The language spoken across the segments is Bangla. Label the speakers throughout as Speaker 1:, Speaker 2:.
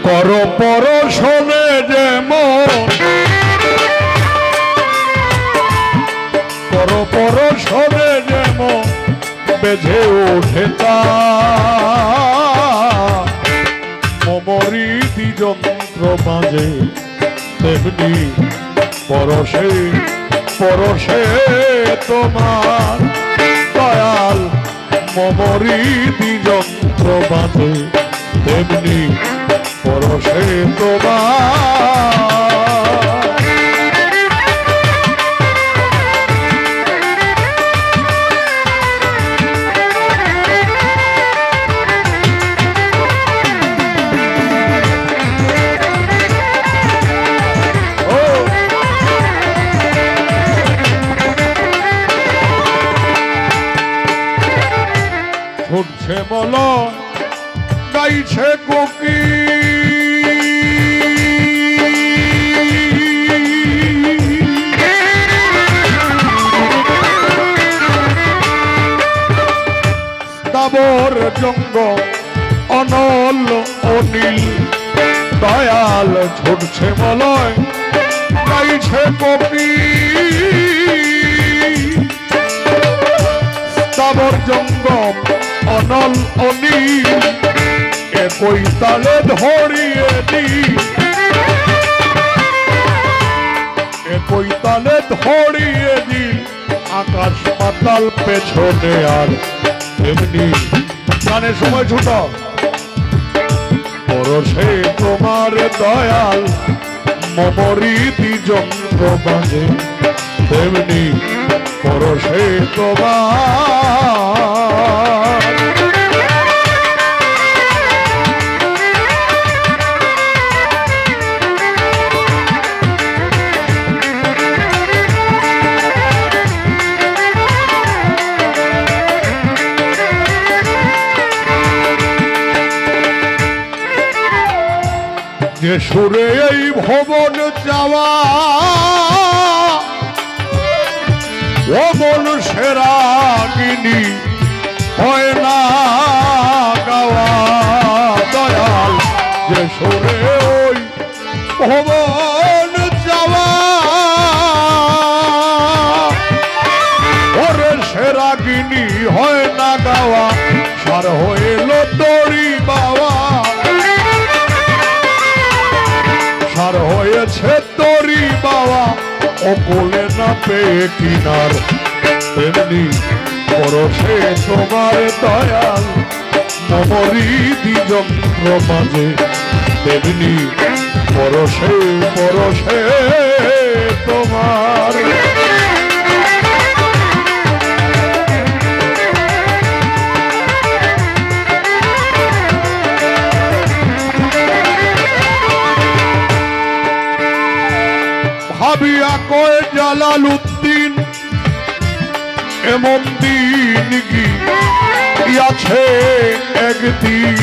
Speaker 1: কর পরশনে যেমন কর পরশনে যেমন বেজে ওঠে তা মমরি যন্ত্র মাঝে তেমনি পরশে পরশে তোমার দয়াল মমরি যন্ত্র মাঝে তেমনি পরশে তোমার ছুটছে বল গাইছে কোকি স্থাবর জঙ্গল অনল অনিল দয়াল ছুটছে বলয় গাইছে কোকি স্থাবর জঙ্গল অনল অনিল একই তালে ধরিয়ে দি একই তালে ধরিয়ে দি আকাশ পাতাল পেছনে আর এমনি গানের সময় ছুট পরশে তোমার দয়াল মমরি যন্ত্র বাজে তেমনি পরশে তোমার যে সুরে এই ভবন যাওয়া ও মন সেরা গিনি হয় না গাওয়া দয়াল যে সুরে ওই ভবন যাওয়া ওরে সেরা গিনি হয় না গাওয়া সার হইল দড়ি বাবা সার হয়েছে তরি বাবা অকলে না পেয়ে কিনার তেমনি পরশে তোমার দয়াল মমরি যন্ত্র মাঝে তেমনি পরশে পরশে তোমার ভাবিয়া কয় জালালউদ্দিন এমন দিন গিয়াছে একদিন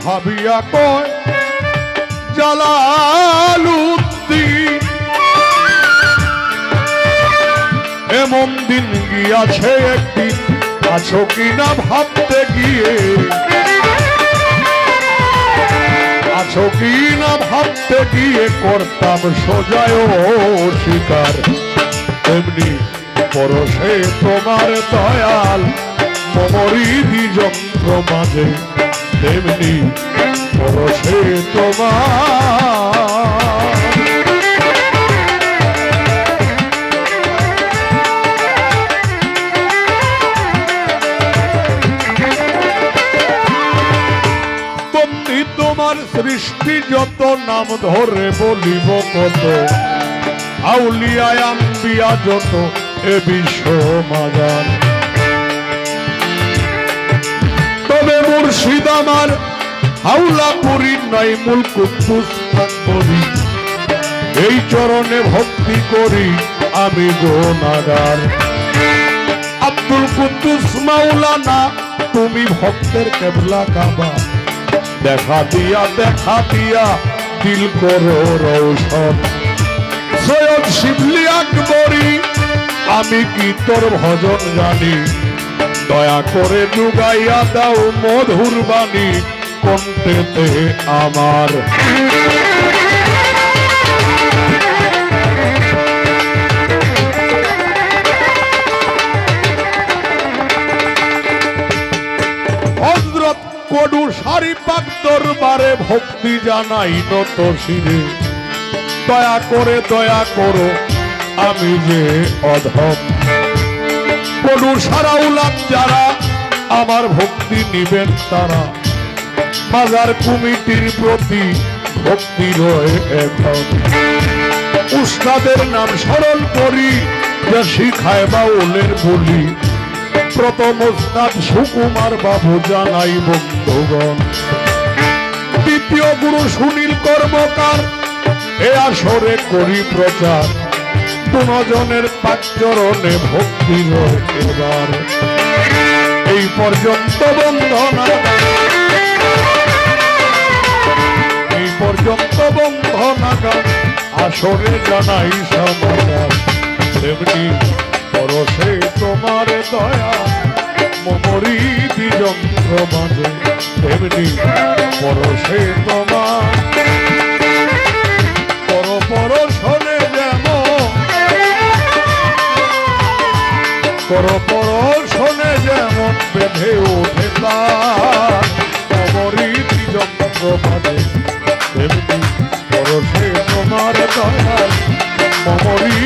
Speaker 1: ভাবিয়া কয় জালালউদ্দিন এমন দিন গিয়াছে একদিন আছো কিনা ভাবতে গিয়ে আছো কিনা ভাবতে গিয়ে করতাম সোজায় শিকার তেমনি পরশে তোমার দয়াল মমরি যন্ত্র মাঝে তেমনি পরশে তোমার তোমার সৃষ্টি যত নাম ধরে বলিব কত আউলিয়া আম্বিয়া যত এ বিশ্ব মাজার তবে মুর্শিদ আমার হাওলা পুরী নাই মূল কুদ্দুস করি এই চরণে ভক্তি করি আমি গুনাহগার আব্দুল কুদ্দুস মাওলানা তুমি ভক্তের কেবলা কাবা দেখা দিয়া দিল করো রৌশন সৈয়দ শিবলি আকবরী আমি কি তোর ভজন জানি, দয়া করে যুগাইয়া দাও মধুর বাণী কণ্ঠেতে আমার। হযরত কডু সারি পাক দরবারে ভক্তি জানাই নত শিরে, দয়া করো আমি যে অধম। কডু সারা উলাম যারা আমার ভক্তি নিবেন তারা, মাজার কমিটির প্রতি ভক্তি রয়ে এখন। উস্তাদের নাম স্মরণ করি যা শিখায় বাউলের বলি, প্রথম উস্তাদ সুকুমার বাবু জানাই বন্ধুগণ। দ্বিতীয় গুরু সুনীল কর্মকার, এ আসরে করি প্রচার, দুজনের পাঁচচরণে ভক্তি রয় এবার। এই পর্যন্ত বন্ধনা, এই পর্যন্ত বন্ধনা গান, আসরে জানাই সমাচার। তেমনি পরশে তোমার দয়া মমরি যন্ত্র মাঝে, তেমনি পরশে তোমার পরশনে যেমন, পরশনে যেমন বেঁধে ওঠে তার মমরি যন্ত্র মাঝে, তেমনি পরশে তোমার দয়া মমরি